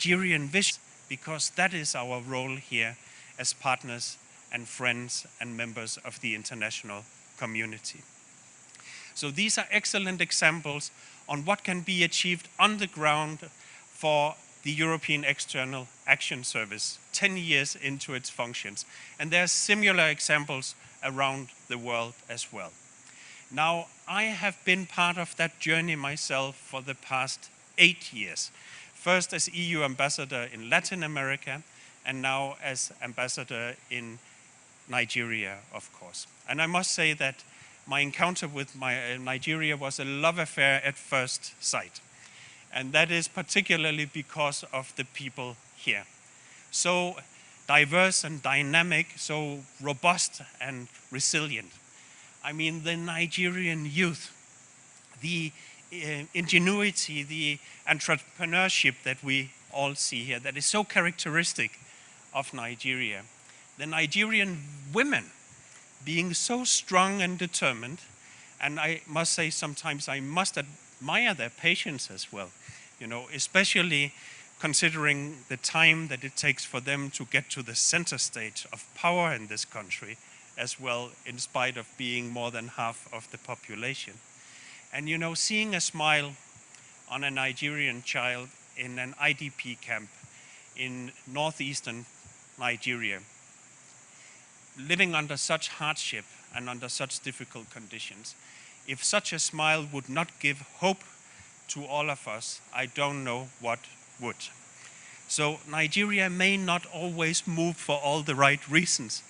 Nigerian vision, because that is our role here as partners and friends and members of the international community. So these are excellent examples on what can be achieved on the ground for the European External Action Service 10 years into its functions. And there are similar examples around the world as well. Now, I have been part of that journey myself for the past 8 years. First as EU ambassador in Latin America, and now as ambassador in Nigeria, of course. And I must say that my encounter with Nigeria was a love affair at first sight. And that is particularly because of the people here. So diverse and dynamic, so robust and resilient. I mean, the Nigerian youth, the ingenuity, the entrepreneurship that we all see here, that is so characteristic of Nigeria. The Nigerian women being so strong and determined, and I must say sometimes I must admire their patience as well, you know, especially considering the time that it takes for them to get to the center stage of power in this country as well, in spite of being more than half of the population. And you know, seeing a smile on a Nigerian child in an IDP camp in northeastern Nigeria, living under such hardship and under such difficult conditions, if such a smile would not give hope to all of us, I don't know what would. So Nigeria may not always move for all the right reasons,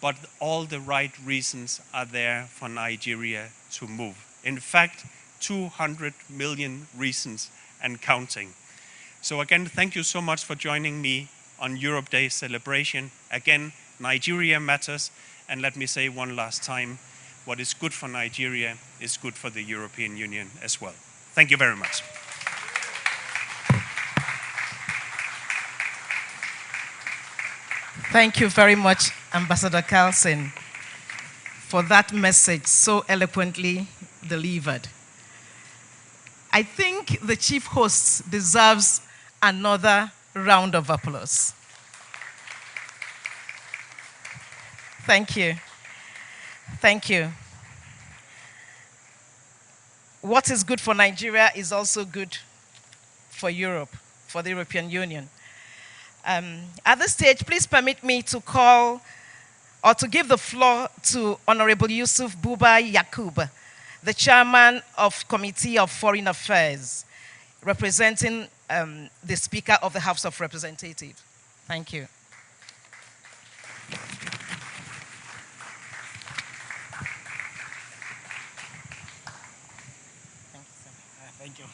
but all the right reasons are there for Nigeria to move. In fact, 200 million reasons and counting. So again, thank you so much for joining me on Europe Day celebration. Again, Nigeria matters, and let me say one last time, what is good for Nigeria is good for the European Union as well. Thank you very much. Thank you very much, Ambassador Carlson, for that message so eloquently delivered. I think the chief host deserves another round of applause. Thank you. Thank you. What is good for Nigeria is also good for Europe, for the European Union. At this stage, please permit me to call or to give the floor to Honorable Yusuf Buba Yakub, the chairman of Committee of Foreign Affairs, representing the Speaker of the House of Representatives. Thank you. Thank you.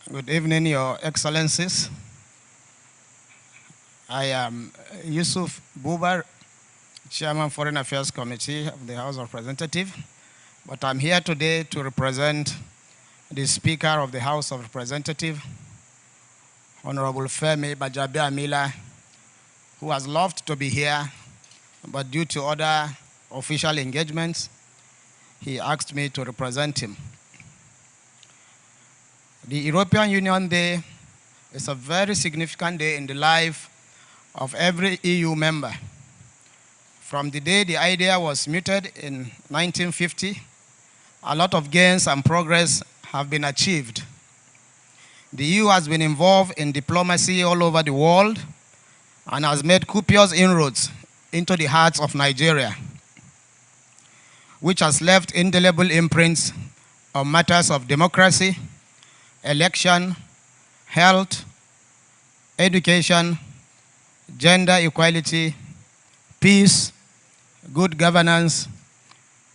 Good evening, Your Excellencies. I am Yusuf Bubar, Chairman Foreign Affairs Committee of the House of Representatives, but I'm here today to represent the Speaker of the House of Representatives, Honorable Femi Bajabiamila, who has loved to be here, but due to other official engagements, he asked me to represent him. The European Union Day is a very significant day in the life of every EU member. From the day the idea was mooted in 1950, a lot of gains and progress have been achieved. The EU has been involved in diplomacy all over the world and has made copious inroads into the hearts of Nigeria, which has left indelible imprints on matters of democracy, election, health, education, gender equality, peace, good governance,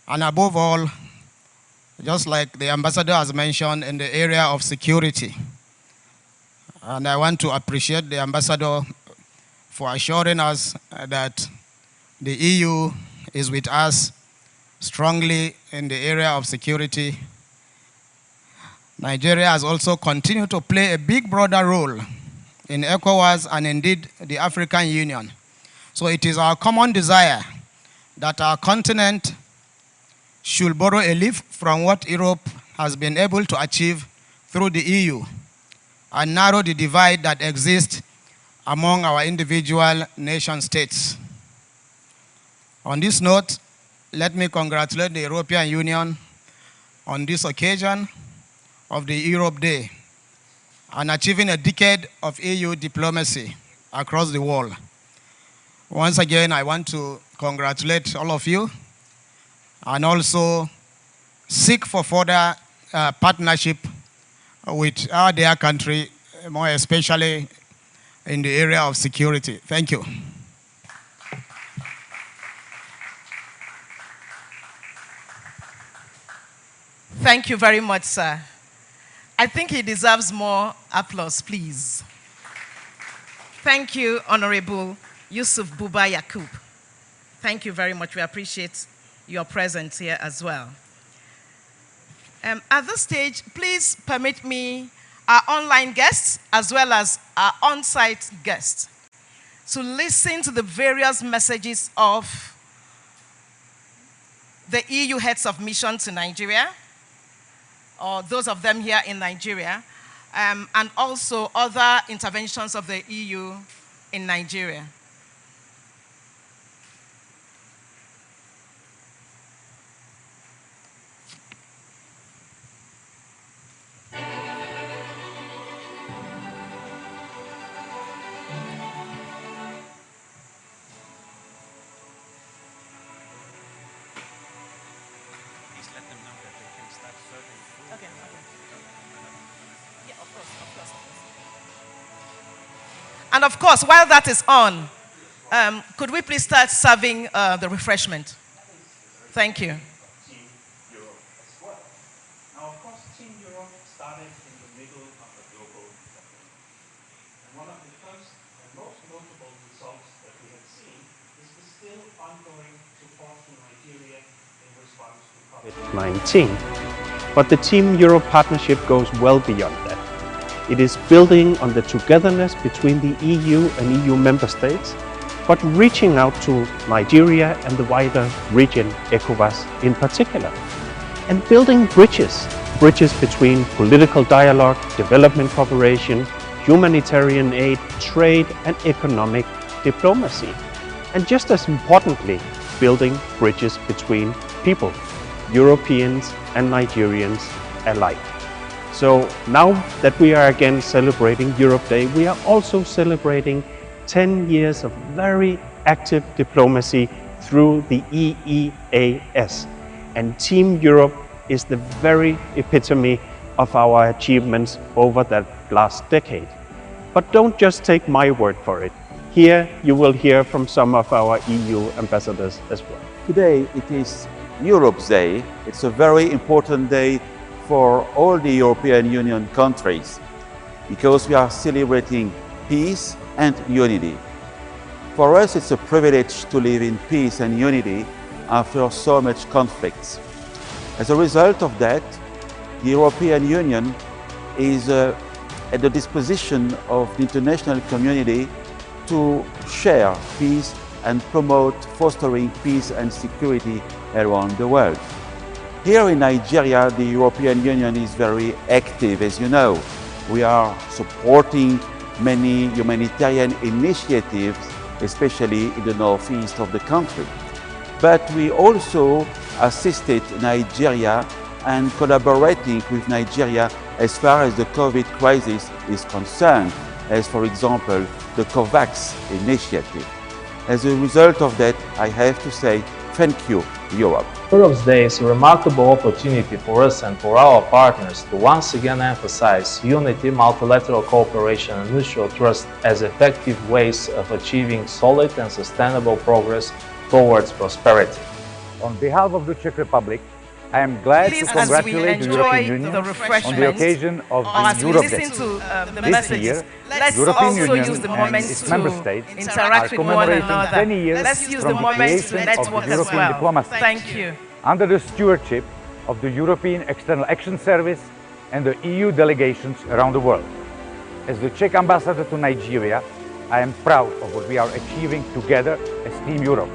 and above all, just like the ambassador has mentioned, in the area of security. And I want to appreciate the ambassador for assuring us that the EU is with us strongly in the area of security. Nigeria has also continued to play a big broader role in ECOWAS and indeed the African Union. So it is our common desire that our continent should borrow a leaf from what Europe has been able to achieve through the EU and narrow the divide that exists among our individual nation states. On this note, let me congratulate the European Union on this occasion of the Europe Day and achieving a decade of EU diplomacy across the world. Once again, I want to congratulate all of you and also seek for further partnership with our dear country, more especially in the area of security. Thank you. Thank you very much, sir. I think he deserves more applause, please. Thank you, Honorable Yusuf Buba Yakub. Thank you very much. We appreciate your presence here as well. At this stage, please permit me, our online guests, as well as our on-site guests, to listen to the various messages of the EU heads of mission to Nigeria, or those of them here in Nigeria, and also other interventions of the EU in Nigeria. And of course, while that is on, could we please start serving the refreshment? Thank you. Team Europe as well. Now, of course, Team Europe started in the middle of a global pandemic. And one of the first and most notable results that we have seen is the still ongoing support to Nigeria in response to COVID-19. But the Team Europe partnership goes well beyond that. It is building on the togetherness between the EU and EU member states, but reaching out to Nigeria and the wider region, ECOWAS in particular, and building bridges between political dialogue, development cooperation, humanitarian aid, trade and economic diplomacy. And just as importantly, building bridges between people, Europeans and Nigerians alike. So now that we are again celebrating Europe Day, we are also celebrating 10 years of very active diplomacy through the EEAS. And Team Europe is the very epitome of our achievements over that last decade. But don't just take my word for it. Here you will hear from some of our EU ambassadors as well. Today it is Europe's Day. It's a very important day for all the European Union countries because we are celebrating peace and unity. For us, it's a privilege to live in peace and unity after so much conflicts. As a result of that, the European Union is at the disposition of the international community to share peace and promote fostering peace and security around the world. Here in Nigeria, the European Union is very active, as you know. We are supporting many humanitarian initiatives, especially in the northeast of the country. But we also assisted Nigeria and collaborating with Nigeria as far as the COVID crisis is concerned, as for example, the COVAX initiative. As a result of that, I have to say, thank you, Europe. Europe's Day is a remarkable opportunity for us and for our partners to once again emphasize unity, multilateral cooperation and mutual trust as effective ways of achieving solid and sustainable progress towards prosperity. On behalf of the Czech Republic, I am glad to congratulate the European Union on the occasion of the Europe Day. This year, the European Union and its member states are commemorating 20 years from the creation of the European diplomacy. Thank you. Under the stewardship of the European External Action Service and the EU delegations around the world. As the Czech ambassador to Nigeria, I am proud of what we are achieving together as Team Europe,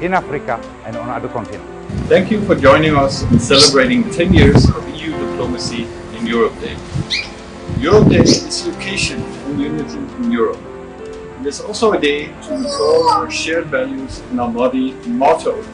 in Africa and on other continents. Thank you for joining us in celebrating 10 years of EU diplomacy in Europe Day. Europe Day is the occasion for unity in Europe. It is also a day to recall our shared values and our motto,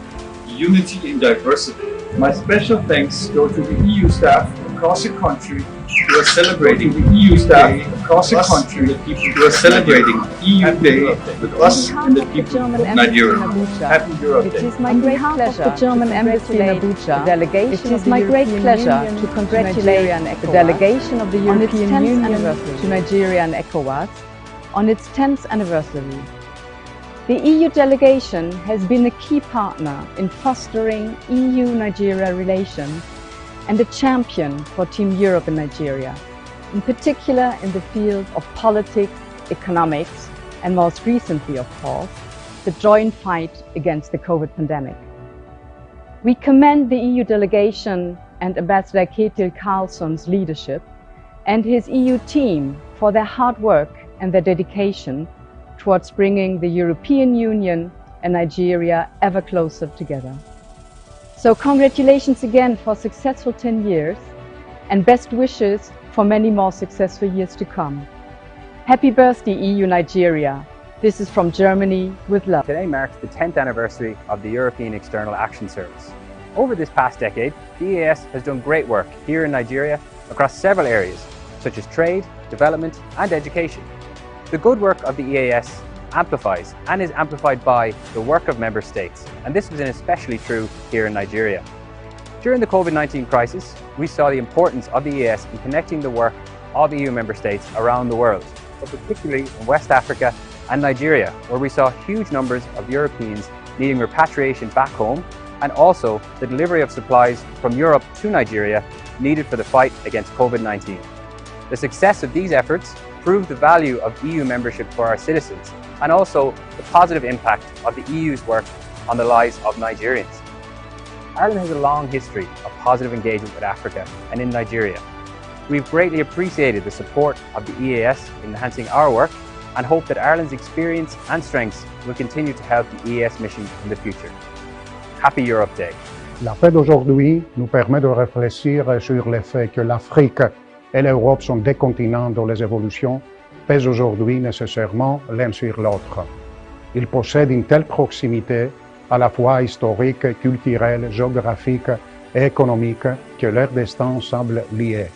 unity in diversity. My special thanks go to the EU staff across the country who are celebrating the EU Day across the country, the people who are celebrating EU Day with us and the people of Nigeria. Happy Europe Day. It is my great pleasure the German Embassy in Abuja. It is my great pleasure to congratulate the delegation of the European Union to Nigeria and ECOWAS on its 10th anniversary. The EU delegation has been a key partner in fostering EU-Nigeria relations and a champion for Team Europe in Nigeria, in particular in the field of politics, economics, and most recently, of course, the joint fight against the COVID pandemic. We commend the EU delegation and Ambassador Ketil Karlsson's leadership and his EU team for their hard work and their dedication towards bringing the European Union and Nigeria ever closer together. So congratulations again for successful 10 years and best wishes for many more successful years to come. Happy birthday, EU Nigeria. This is from Germany with love. Today marks the 10th anniversary of the European External Action Service. Over this past decade, the EAS has done great work here in Nigeria across several areas, such as trade, development and education. The good work of the EAS amplifies and is amplified by the work of member states, and this was especially true here in Nigeria. During the COVID-19 crisis, we saw the importance of the EAS in connecting the work of EU member states around the world, but particularly in West Africa and Nigeria, where we saw huge numbers of Europeans needing repatriation back home, and also the delivery of supplies from Europe to Nigeria needed for the fight against COVID-19. The success of these efforts proved the value of EU membership for our citizens and also the positive impact of the EU's work on the lives of Nigerians. Ireland has a long history of positive engagement with Africa and in Nigeria. We've greatly appreciated the support of the EAS in enhancing our work and hope that Ireland's experience and strengths will continue to help the EAS mission in the future. Happy Europe Day. La paix d'aujourd'hui nous permet de réfléchir sur le fait que l'Afrique et l'Europe sont des continents dont les évolutions pèsent aujourd'hui nécessairement l'un sur l'autre. Ils possèdent une telle proximité, à la fois historique, culturelle, géographique et économique, que leur destin semble lié.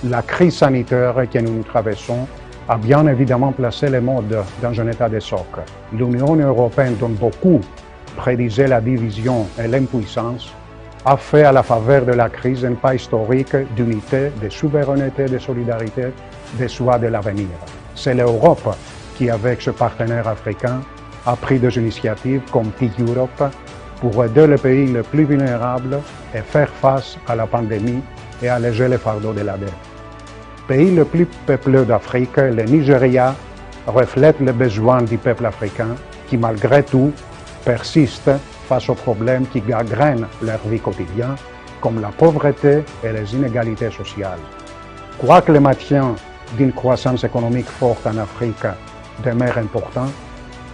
La crise sanitaire que nous traversons a bien évidemment placé le monde dans un état de choc. L'Union européenne, dont beaucoup prédisaient la division et l'impuissance, a fait à la faveur de la crise un pas historique d'unité, de souveraineté, de solidarité, de choix de l'avenir. C'est l'Europe qui, avec ses partenaires africains, a pris des initiatives comme Euroupe pour aider les pays les plus vulnérables et faire face à la pandémie et alléger le fardeau de la dette. Pays le plus peuplé d'Afrique, le Nigeria reflète les besoins du peuple africain qui, malgré tout, persiste face aux problèmes qui gangrènent leur vie quotidienne, comme la pauvreté et les inégalités sociales. Quoique le maintien d'une croissance économique forte en Afrique demeure important,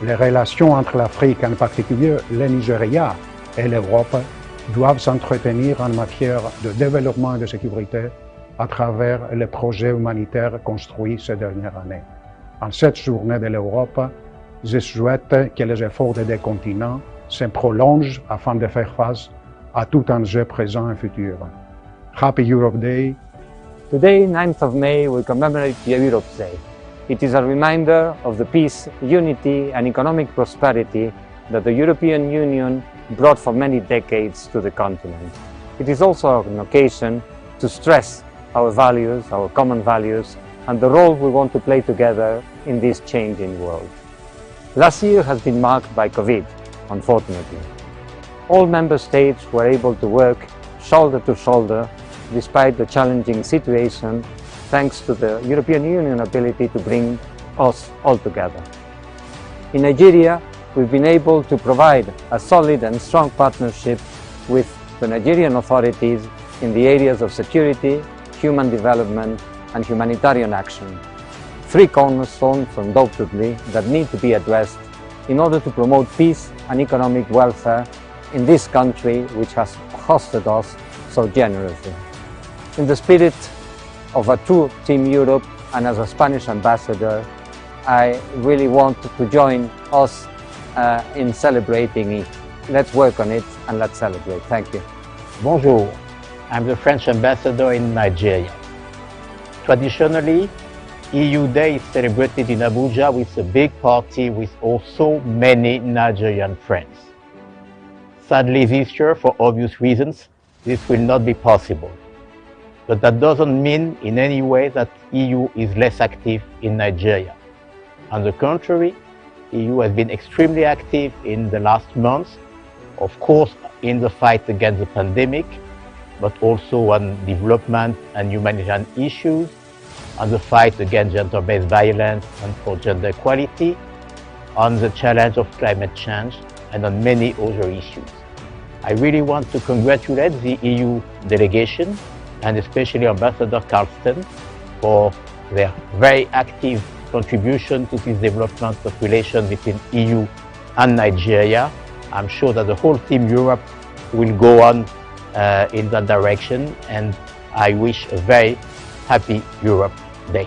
les relations entre l'Afrique, en particulier le Nigeria et l'Europe, doivent s'entretenir en matière de développement et de sécurité à travers les projets humanitaires construits ces dernières années. En cette journée de l'Europe, je souhaite que les efforts des deux continents se prolongent afin de faire face à tout enjeu présent et futur. Happy Europe Day. Today, 9th of May, we commemorate Euroupe Day. It is a reminder of the peace, unity and economic prosperity that the European Union brought for many decades to the continent. It is also an occasion to stress our values, our common values, and the role we want to play together in this changing world. Last year has been marked by COVID, unfortunately. All member states were able to work shoulder to shoulder despite the challenging situation, thanks to the European Union ability to bring us all together. In Nigeria, we've been able to provide a solid and strong partnership with the Nigerian authorities in the areas of security, human development and humanitarian action. Three cornerstones, undoubtedly, that need to be addressed in order to promote peace and economic welfare in this country which has hosted us so generously. In the spirit of a true Team Europe and as a Spanish ambassador, I really want to join us in celebrating it. Let's work on it and let's celebrate. Thank you. Bonjour, I'm the French ambassador in Nigeria. Traditionally, EU Day is celebrated in Abuja with a big party with also many Nigerian friends. Sadly this year, for obvious reasons, this will not be possible. But that doesn't mean in any way that EU is less active in Nigeria. On the contrary, EU has been extremely active in the last months, of course in the fight against the pandemic, but also on development and humanitarian issues, on the fight against gender-based violence and for gender equality, on the challenge of climate change, and on many other issues. I really want to congratulate the EU delegation and especially Ambassador Carlsten for their very active contribution to this development of relations between EU and Nigeria. I'm sure that the whole Team Europe will go on in that direction, and I wish a very happy Europe Day.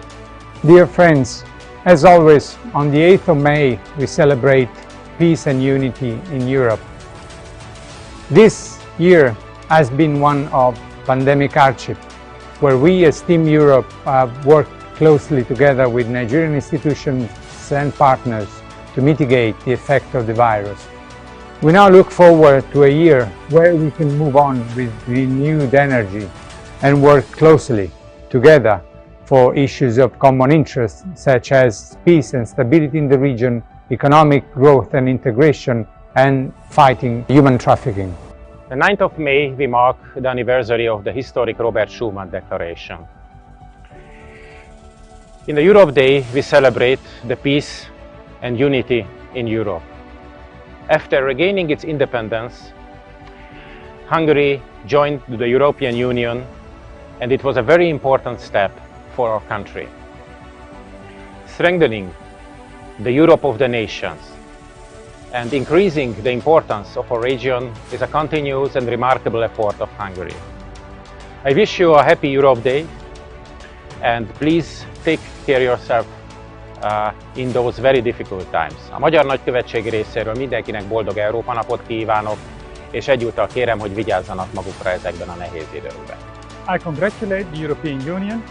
Dear friends, as always, on the 8th of May, we celebrate peace and unity in Europe. This year has been one of pandemic hardship, where we as Team Europe have worked closely together with Nigerian institutions and partners to mitigate the effect of the virus. We now look forward to a year where we can move on with renewed energy and work closely together for issues of common interest, such as peace and stability in the region, economic growth and integration, and fighting human trafficking. The 9th of May, we mark the anniversary of the historic Robert Schuman Declaration. In the Europe Day, we celebrate the peace and unity in Europe. After regaining its independence, Hungary joined the European Union, and it was a very important step for our country. Strengthening the Europe of the nations and increasing the importance of our region is a continuous and remarkable effort of Hungary. I wish you a happy Europe Day, and please take care of yourself in those very difficult times. A Magyar Nagykövetség részéről mindenkinek boldog Európa napot kívánok, és egyúttal kérem, hogy vigyázzanak magukra ezekben a nehéz időkben. I congratulate the European Union,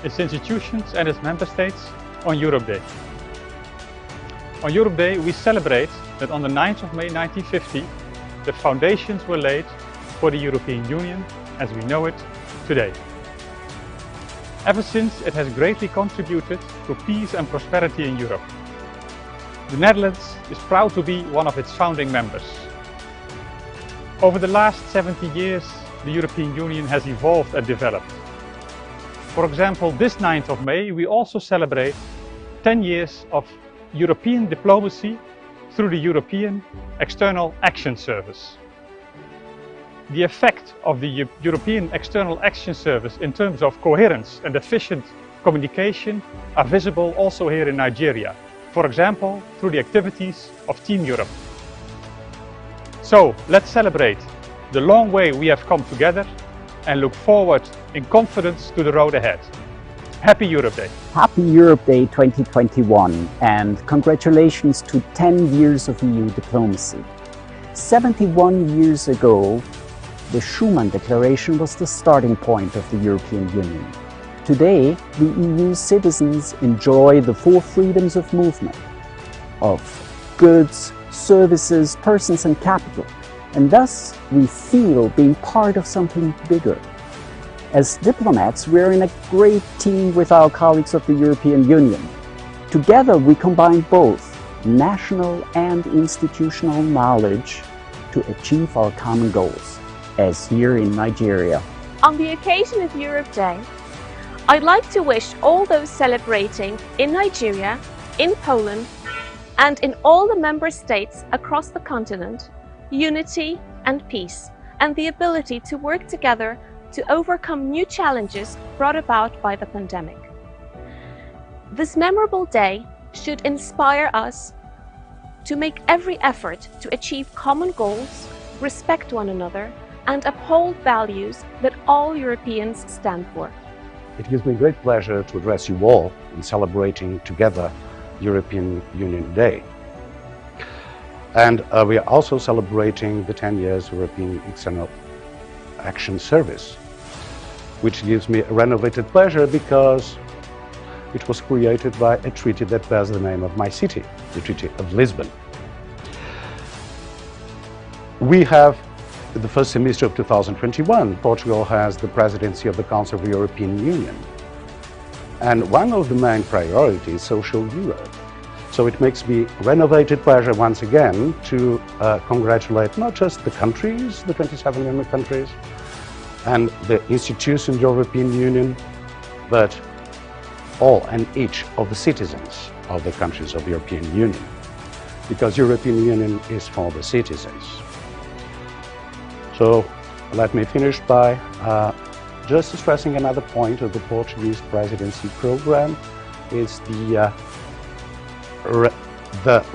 its institutions and its member states on Europe Day. On Europe Day, we celebrate that on the 9th of May 1950, the foundations were laid for the European Union as we know it today. Ever since, it has greatly contributed to peace and prosperity in Europe. The Netherlands is proud to be one of its founding members. Over the last 70 years, the European Union has evolved and developed. For example, this 9th of May, we also celebrate 10 years of European diplomacy through the European External Action Service. The effect of the European External Action Service in terms of coherence and efficient communication are visible also here in Nigeria, for example, through the activities of Team Europe. So, let's celebrate the long way we have come together and look forward in confidence to the road ahead. Happy Europe Day! Happy Europe Day 2021, and congratulations to 10 years of EU diplomacy. 71 years ago, the Schuman Declaration was the starting point of the European Union. Today, the EU citizens enjoy the 4 freedoms of movement, of goods, services, persons and capital, and thus we feel being part of something bigger. As diplomats, we are in a great team with our colleagues of the European Union. Together we combine both national and institutional knowledge to achieve our common goals, as here in Nigeria. On the occasion of Europe Day, I'd like to wish all those celebrating in Nigeria, in Poland, and in all the member states across the continent, unity and peace, and the ability to work together to overcome new challenges brought about by the pandemic. This memorable day should inspire us to make every effort to achieve common goals respect one another, and uphold values that all Europeans stand for. It gives me great pleasure to address you all in celebrating together European Union Day. And we are also celebrating the 10 years European External Action Service, which gives me a renovated pleasure because it was created by a treaty that bears the name of my city, the Treaty of Lisbon. We have, in the first semester of 2021, Portugal has the presidency of the Council of the European Union. And one of the main priorities is social Europe. So it makes me renovated pleasure once again to congratulate not just the countries, the 27 member countries, and the institutions of the European Union, but all and each of the citizens of the countries of the European Union. Because European Union is for the citizens. So let me finish by just stressing another point of the Portuguese presidency program is the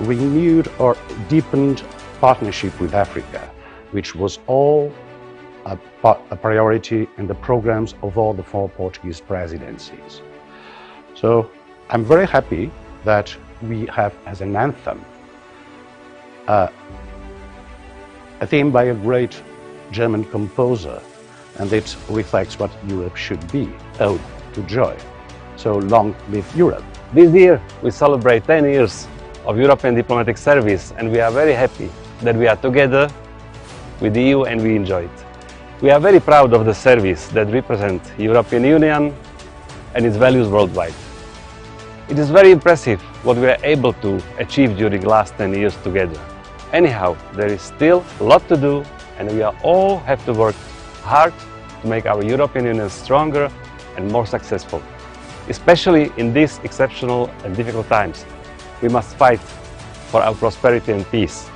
renewed or deepened partnership with Africa, which was all a priority in the programs of all the 4 Portuguese presidencies. So I'm very happy that we have as an anthem a theme by a great German composer, and it reflects what Europe should be, Ode to Joy. So long live Europe. This year we celebrate 10 years of European diplomatic service, and we are very happy that we are together with the EU and we enjoy it. We are very proud of the service that represents European Union and its values worldwide. It is very impressive what we are able to achieve during the last 10 years together. Anyhow, there is still a lot to do, and we all have to work hard to make our European Union stronger and more successful. Especially in these exceptional and difficult times, we must fight for our prosperity and peace.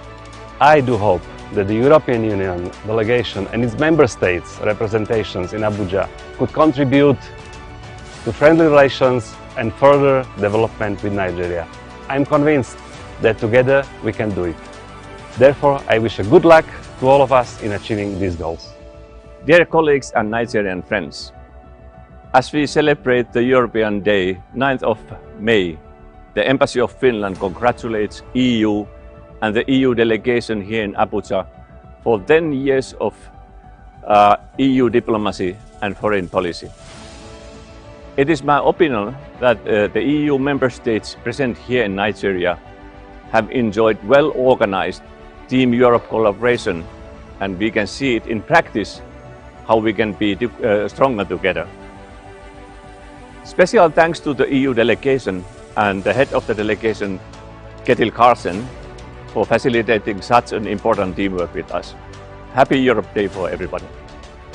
I do hope that the European Union delegation and its member states' representations in Abuja could contribute to friendly relations and further development with Nigeria. I am convinced that together we can do it. Therefore, I wish good luck to all of us in achieving these goals. Dear colleagues and Nigerian friends, as we celebrate the European Day, 9th of May, the Embassy of Finland congratulates EU and the EU delegation here in Abuja for 10 years of EU diplomacy and foreign policy. It is my opinion that the EU member states present here in Nigeria have enjoyed well-organized Team Europe collaboration, and we can see it in practice how we can be stronger together. Special thanks to the EU delegation and the head of the delegation, Ketil Carlsen, for facilitating such an important teamwork with us. Happy Europe Day for everybody.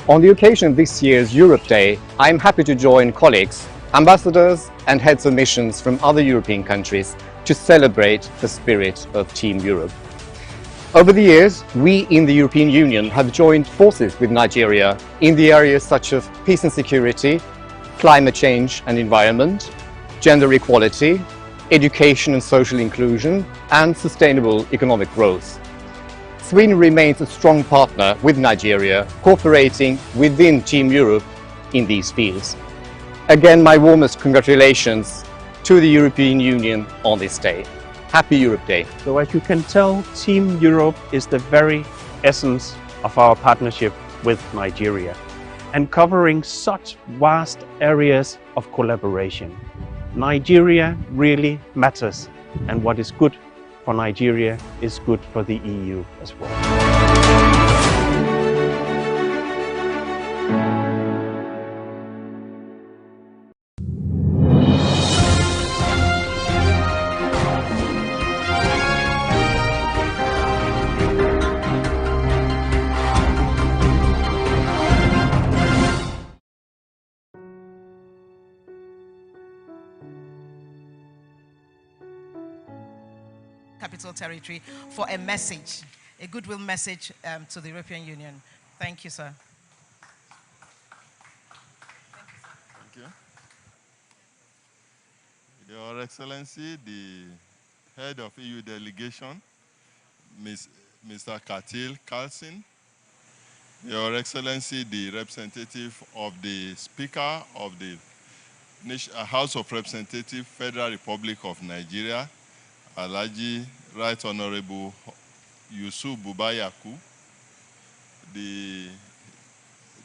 On the occasion of this year's Europe Day, I am happy to join colleagues, ambassadors and heads of missions from other European countries to celebrate the spirit of Team Europe. Over the years, we in the European Union have joined forces with Nigeria in the areas such as peace and security, climate change and environment, gender equality, education and social inclusion, and sustainable economic growth. Sweden remains a strong partner with Nigeria, cooperating within Team Europe in these fields. Again, my warmest congratulations to the European Union on this day. Happy Europe Day. So as you can tell, Team Europe is the very essence of our partnership with Nigeria and covering such vast areas of collaboration. Nigeria really matters, and what is good for Nigeria is good for the EU as well. Capital Territory for a message, a goodwill message to the European Union. Thank you, sir. Thank you. Your Excellency, the head of EU delegation, Mr. Katil Carlson, Your Excellency, the representative of the Speaker of the House of Representatives, Federal Republic of Nigeria, Alhaji Right Honorable Yusuf Bubayaku, the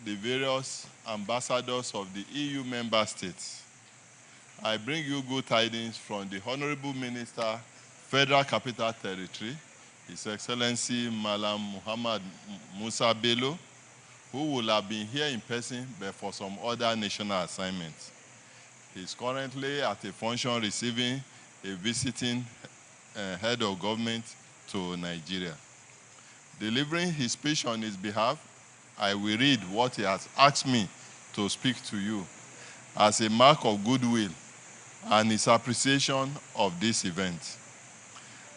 various ambassadors of the EU member states. I bring you good tidings from the Honorable Minister, Federal Capital Territory, His Excellency Malam Muhammad Musa Bello, who will have been here in person but for some other national assignments. He is currently at a function receiving a visiting head of government to Nigeria. Delivering his speech on his behalf, I will read what he has asked me to speak to you as a mark of goodwill and his appreciation of this event.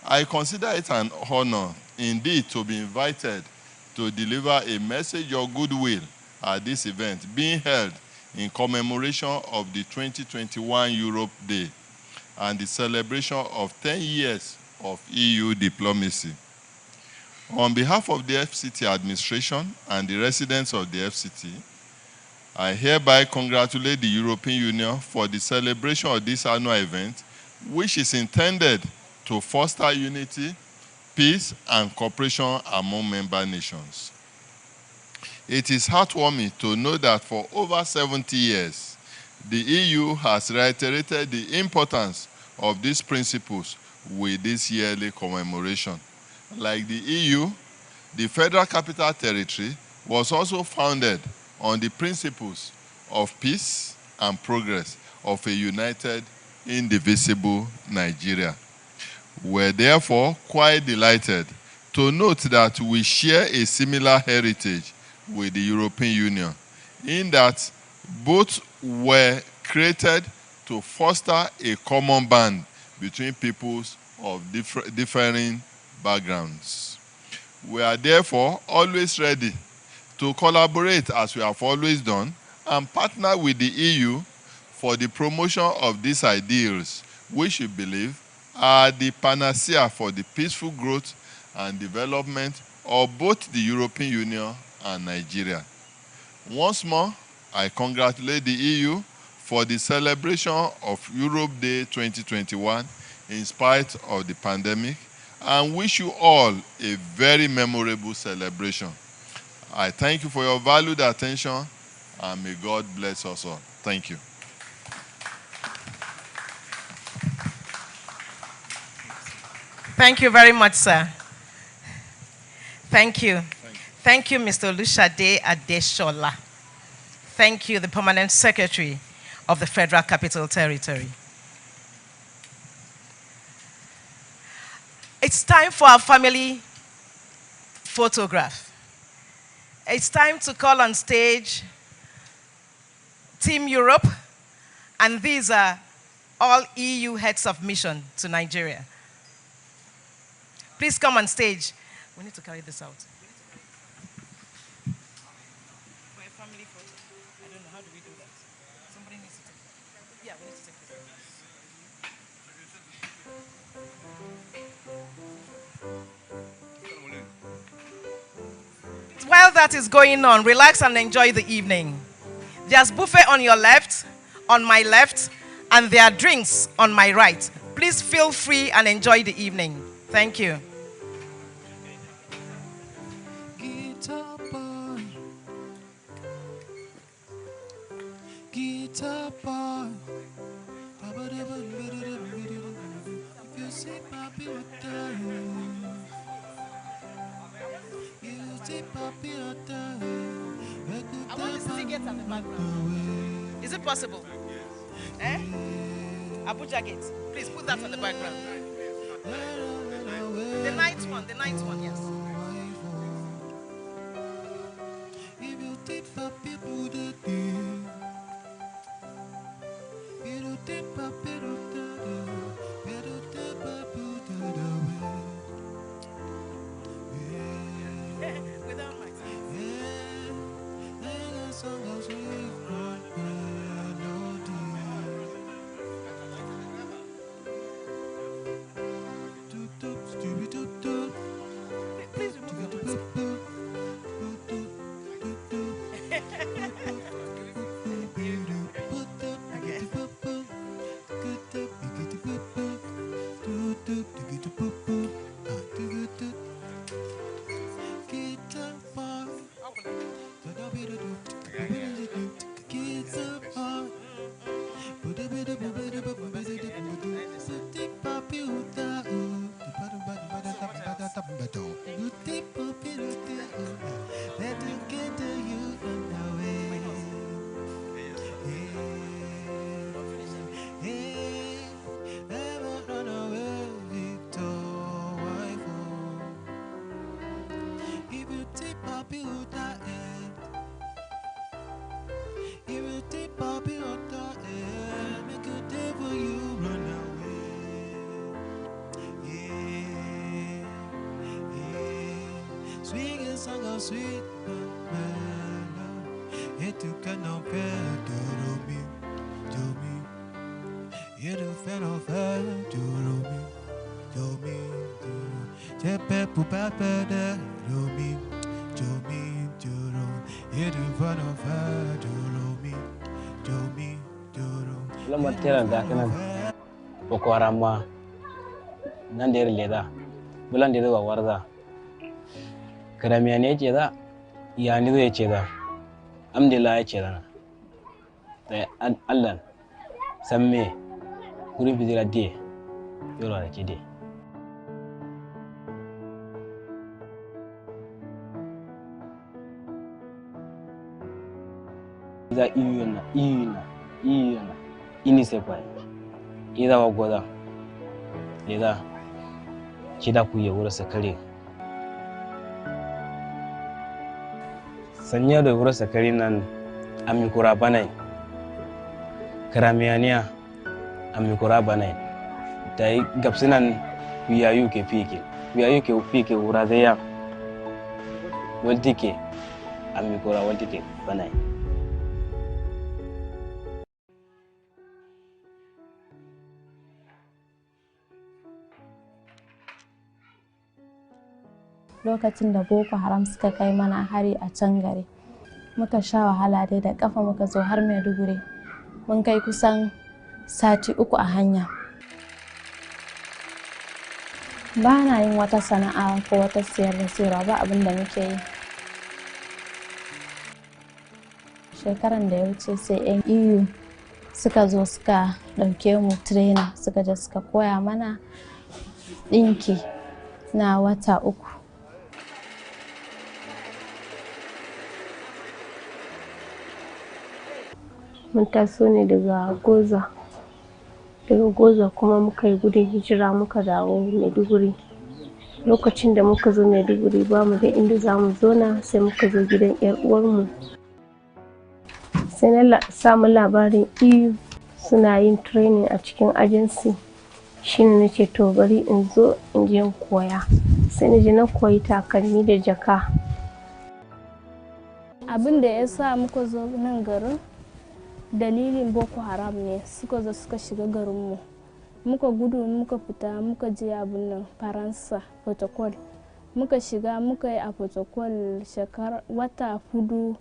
I consider it an honor indeed to be invited to deliver a message of goodwill at this event being held in commemoration of the 2021 Europe Day and the celebration of 10 years of EU diplomacy. On behalf of the FCT administration and the residents of the FCT, I hereby congratulate the European Union for the celebration of this annual event, which is intended to foster unity, peace, and cooperation among member nations. It is heartwarming to know that for over 70 years, the EU has reiterated the importance of these principles with this yearly commemoration. Like the EU, the Federal Capital Territory was also founded on the principles of peace and progress of a united, indivisible Nigeria. We're therefore quite delighted to note that we share a similar heritage with the European Union, in that both were created to foster a common bond between peoples of differing backgrounds. We are therefore always ready to collaborate as we have always done and partner with the EU for the promotion of these ideals, which we believe are the panacea for the peaceful growth and development of both the European Union and Nigeria. Once more, I congratulate the EU for the celebration of Europe Day 2021 in spite of the pandemic, and wish you all a very memorable celebration. I thank you for your valued attention, and may God bless us all. Thank you. Thank you very much, sir. Thank you. Thank you, Mr. Olushade Adeshola. Thank you, the Permanent Secretary of the Federal Capital Territory. It's time for our family photograph. It's time to call on stage Team Europe, and these are all EU heads of mission to Nigeria. Please come on stage. We need to carry this out. For a family photo. I don't know, how do we do that? Somebody needs to take it. Yeah, we need to take this. While that is going on, relax and enjoy the evening. There's buffet on your left, on my left, and there are drinks on my right. Please feel free and enjoy the evening. Thank you. Guitar boy, guitar boy. If you see Papi with you see Papi with I want to see gates at the background. Is it possible? Eh? Abuja Gate. Please put that on the background. The night one, yes. If you take Papi with you take Papi Without my Please so sweet, et tu can't faire de Romi, et tu fais en faire de Romi, j'ai peur pour pas perdre Romi, et tu fais en faire de Romi, lama teran da kanan boko haram ma nan da leda bulan da zuwa warza karamiya ne ce da ya ni zai ce da alhamdulillah ya ce da sai Allah san me guri bizira de yoro da ke de za iyuna ini sepai ida wa goda leda kida ku ya wura sakare sanya da wura sakare nan amikura banai karamiyaniya amikura banai dai gabsinan wiyayu ke fike wura da ya wantike amikura wantike banai lokacin da Boko Haram suka kai mana hari a can gari. Muka sha wahala dai da kafa muka zo har Maiduguri. Mun kai kusan sati 3 a hanya. Ba na yin wata sana'a ko wata siyar da siyarwa ba abin da muke yi. Shekaran da ya wuce sai 'yan EU suka zo suka ɗauke mu trainer suka je suka koya mana ɗinki na wata 3. Mun taso ne daga Goza kuma muka yi gudun hijira muka dawo Maiduguri. Lokacin da muka zo Maiduguri ba mu da inda za mu zauna sai muka zo gidan 'yar uwarmu. Sai na samu labarin EU suna yin training a cikin agency. Shine nace to bari in zo in je koya. Sai na je na koyi takalmi da jaka. Abin da ya sa muka zo nan garin dalilin Boko Haram ne suka zo suka shiga garinmu. Muka gudu muka fita muka je abin nan Faransa protocol. Muka shiga muka yi a protocol wata 4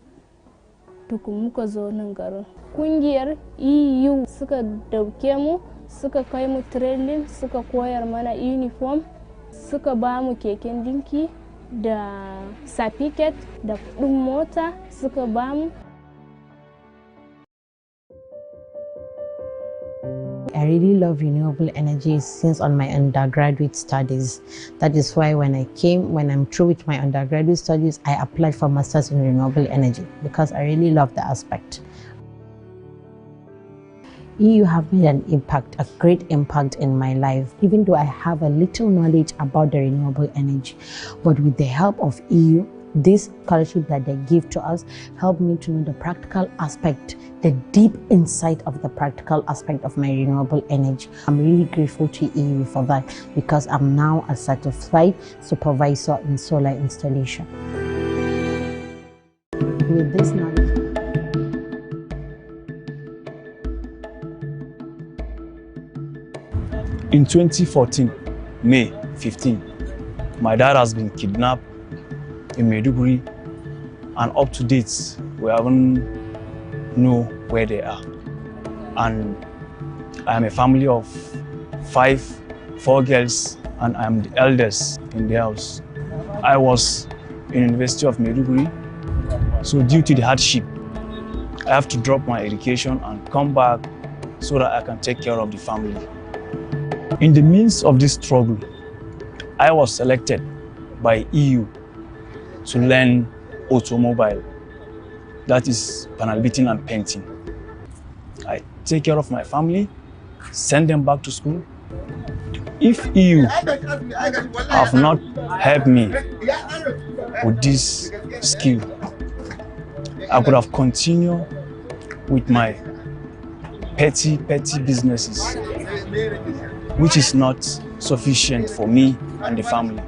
tukun muka zo nan garin. Kungiyar EU suka dauke mu suka kai mu training suka koyar mana uniform suka ba mu keken dinki da certificate da kudin mota suka ba mu. I really love renewable energy since on my undergraduate studies. That is why when I'm through with my undergraduate studies, I applied for Masters in Renewable Energy because I really love the aspect. EU have made an impact, a great impact in my life, even though I have a little knowledge about the renewable energy. But with the help of EU, this scholarship that they give to us helped me to know the practical aspect, the deep insight of the practical aspect of my renewable energy. I'm really grateful to EU for that because I'm now a certified supervisor in solar installation. With this knowledge, in 2014, May 15, my dad has been kidnapped in Maiduguri, and up to date, we haven't know where they are. And I am a family of 4 girls, and I am the eldest in the house. I was in University of Maiduguri, so due to the hardship, I have to drop my education and come back so that I can take care of the family. In the midst of this struggle, I was selected by EU to learn automobile, that is panel beating and painting. I take care of my family, send them back to school. If EU have not helped me with this skill, I could have continued with my petty businesses, which is not sufficient for me and the family.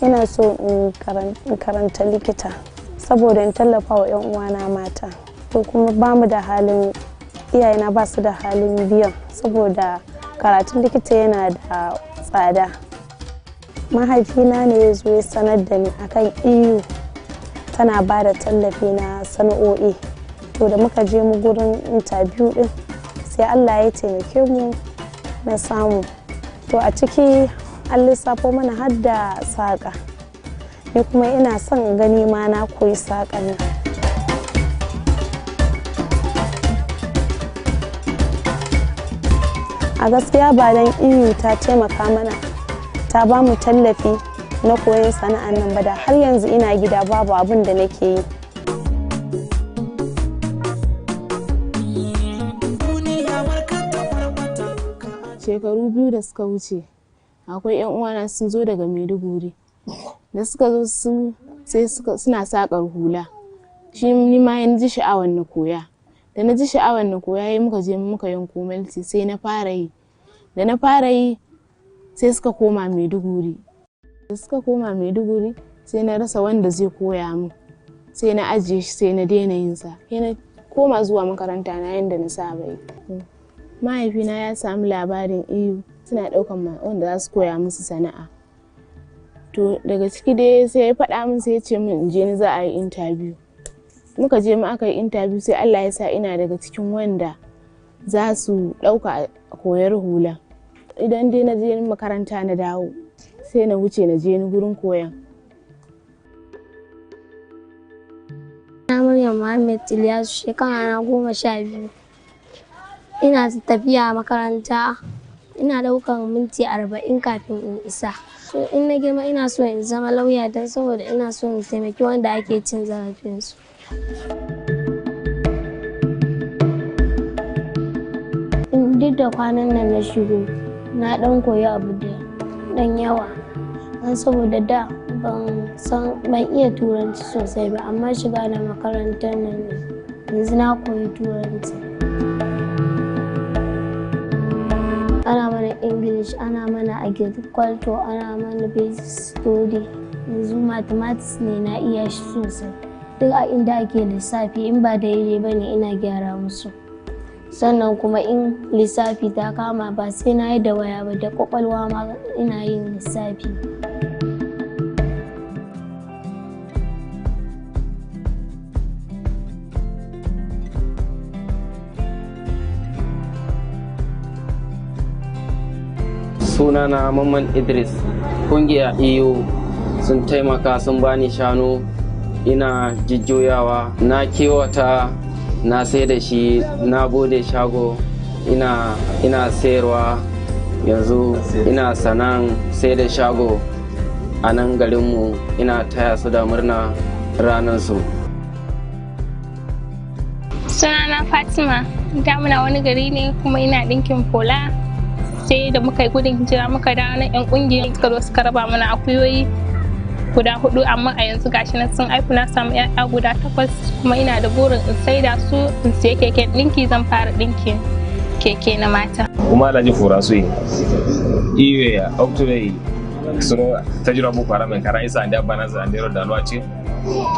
ina so in karanta likita saboda in tallafa wa 'yan uwana mata. To kuma ba mu da halin, iyayena ba su da halin biyan saboda karatun likita yana da tsada. Mahaifina ne ya zo ya sanar da ni akan EU tana ba da tallafi na sana'o'i. To da muka je mu gurin interview din sai Allah ya taimake mu na samu. To a ciki an lissafo mana har da saƙa. Ni kuma ina son gani ma na koyi saƙan nan. A gaskiya ba dan EU ta taimaka mana ta ba mu tallafi na koyon sana'an nan ba da har yanzu ina gida babu abin da nake yi. Shekaru 2 da suka wuce akwai 'yan uwana sun zo daga Maiduguri. Da suka zo suna saƙar hula. Shi ni ma na ji sha'awar na koya. Da na ji sha'awar na koya yayi muka je muka yanko melti sai na fara yi. Da na fara yi sai suka koma Maiduguri. Da suka koma Maiduguri sai na rasa wanda zai koya min. Sai na ajiye shi sai na daina yin sa. Sai na koma zuwa makaranta na yanda na saba yi. Mahaifina ya samu labarin EU suna ɗaukan wanda za su koya musu sana'a. To daga ciki dai sai ya faɗa min sai ya ce min in je ni za a yi interview. Muka je mu aka yi interview sai Allah ya sa ina daga cikin wanda za su ɗauka koyar hula. Idan dai na je makaranta na dawo sai na wuce na je ni gurin koyan. Na Maryam Muhammad Ilyasu, shekara na 12. Ina tafiya makaranta, ina ɗaukar minti 40 kafin in isa. So in na girma ina so in zama lauya don saboda ina so in taimaki wanda ake cin zarafinsu. Duk da kwanan nan na shigo, na ɗan koyi abu da ɗan yawa. Don saboda da ban iya turanci sosai ba, amma shiga da makarantar nan yanzu na koyi turanci. Ana mana English, ana mana agriculture, ana mana basic study. Yanzu mathematics ne na iya shi sosai. Duk a inda ake lissafi in ba daidai ba ne ina gyara musu. Sannan kuma in lissafi ta kama ba sai na yi da waya ba, da kwakwalwa ma ina yin lissafi. Sunana Mamman Idris. Kungiya EU sun taimaka sun bani shanu, ina jujjuyawa, na kiwata, na sai da shi, na bude shago, ina sayarwa. Yanzu ina sanan sai da shago a nan garinmu, ina taya su da murna ranar su. Sunana Fatima, da muna wani gari ne kuma ina ɗinkin fola. Sai da muka yi gudun hijira muka dawo na 'yan kungiyar suka zo suka raba mana akuyoyi guda 4, amma a yanzu gashi na sun aifu na samu 'ya'ya guda 8 kuma ina da burin in saida su in siya keken ɗinki, zan fara ɗinkin keke na mata. Kuma Alhaji Fura su yi iwe ya oktobe suro tajira bu kwara men kara isa anda bana za ndero da lwachi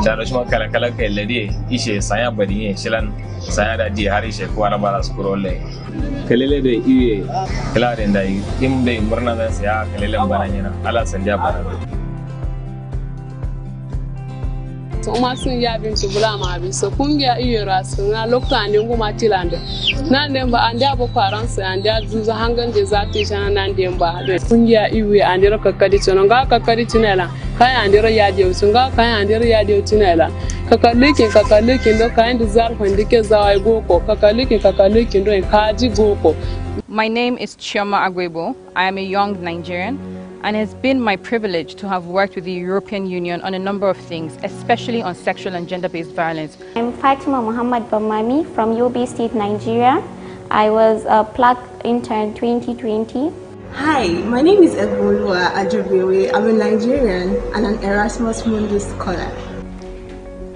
taro shuma kala kala kai lade ishe saya badi shilan saya da di hari she kwara bara scrolle kalele da iwe kala da ndai him dai murna da saya kalele bana yana ala sanja bana. Uma sun ya bintu bula ma bi so kungiya iyo rasu na lokta ne nguma tilande nan den ba ande abo kwaransa ande azuza hangan de zati shana nan den ba de kungiya iwe ande ro kakkadi tono ga kakkadi tunela kay ande ro ya de usunga kay ande ro ya de tunela kakalikin do kayan da zarfan dike zawai goko kakalikin do kaji goko. My name is Chioma Agwebo. I am a young Nigerian, and it's been my privilege to have worked with the European Union on a number of things, especially on sexual and gender-based violence. I'm Fatima Muhammad Bamami from Yobe State, Nigeria. I was a PLAC intern 2020. Hi, my name is Ebolua Ajobewe. I'm a Nigerian and an Erasmus Mundus scholar.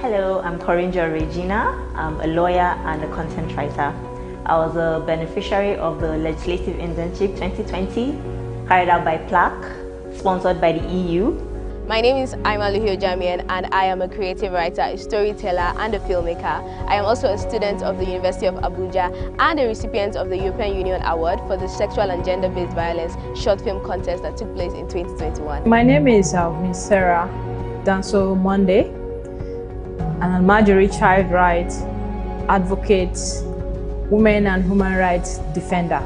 Hello, I'm Corinja Regina. I'm a lawyer and a content writer. I was a beneficiary of the Legislative Internship 2020, carried out by PLAC, sponsored by the EU. My name is Aimaluhio Jamian and I am a creative writer, a storyteller and a filmmaker. I am also a student of the University of Abuja and a recipient of the European Union Award for the Sexual and Gender-Based Violence short film contest that took place in 2021. My name is Miss Sarah Danso Monday, an Almajiri child rights advocate, women and human rights defender.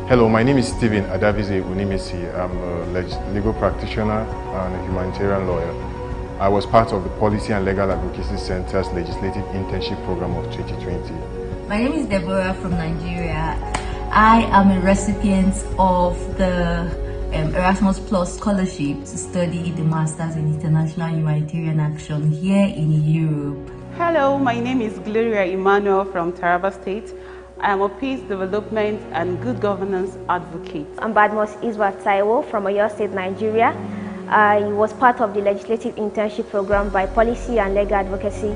Hello, my name is Stephen Adavize Unimisi. I'm a legal practitioner and a humanitarian lawyer. I was part of the Policy and Legal Advocacy Center's Legislative Internship Program of 2020. My name is Deborah from Nigeria. I am a recipient of the Erasmus Plus scholarship to study the Masters in International Humanitarian Action here in Europe. Hello, my name is Gloria Emmanuel from Taraba State. I am a peace development and good governance advocate. I'm Badmos Iswat Taiwo from Oyo State, Nigeria. I was part of the Legislative Internship Program by Policy and Legal Advocacy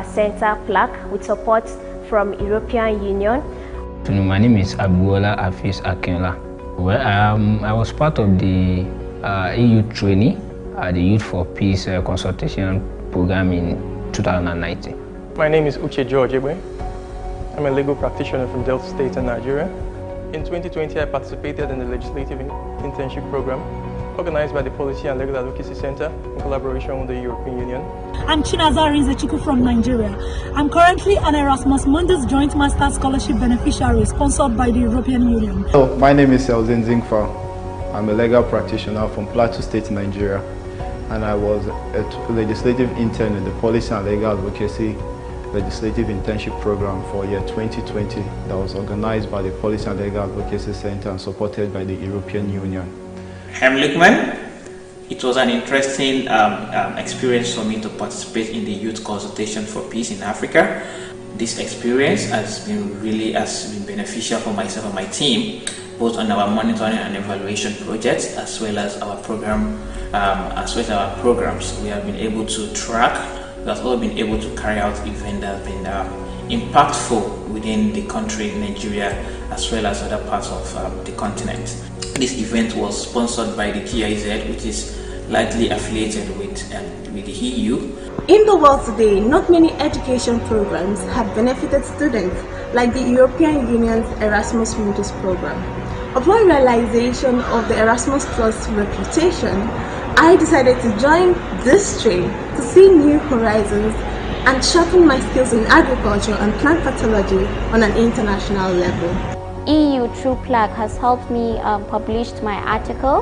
Center, PLAC, with support from European Union. My name is Abuola Afis Akinla. Well, I was part of the EU trainee, the Youth for Peace consultation program in 2019. My name is Uche George Ebwe. I'm a legal practitioner from Delta State in Nigeria. In 2020, I participated in the Legislative Internship Program organized by the Policy and Legal Advocacy Center in collaboration with the European Union. I'm Chinaza Rinzechiku from Nigeria. I'm currently an Erasmus Mundus Joint Master Scholarship beneficiary sponsored by the European Union. Hello, my name is Elzin Zingfa. I'm a legal practitioner from Plateau State, Nigeria, and I was a legislative intern in the Policy and Legal Advocacy Legislative Internship Program for year 2020 that was organized by the Policy and Legal Advocacy Center and supported by the European Union. I'm Lukman. It was an interesting experience for me to participate in the Youth Consultation for Peace in Africa. This experience has been beneficial for myself and my team, both on our monitoring and evaluation projects, as well as our program, as well as our programs. We have been able to track. We have also been able to carry out events that have been impactful within the country, Nigeria, as well as other parts of the continent. This event was sponsored by the GIZ, which is lightly affiliated with the EU. In the world today, not many education programs have benefited students like the European Union's Erasmus Mundus program. Upon realization of the Erasmus Plus reputation, I decided to join this train to see new horizons and sharpen my skills in agriculture and plant pathology on an international level. EU through PLAC has helped me publish my article,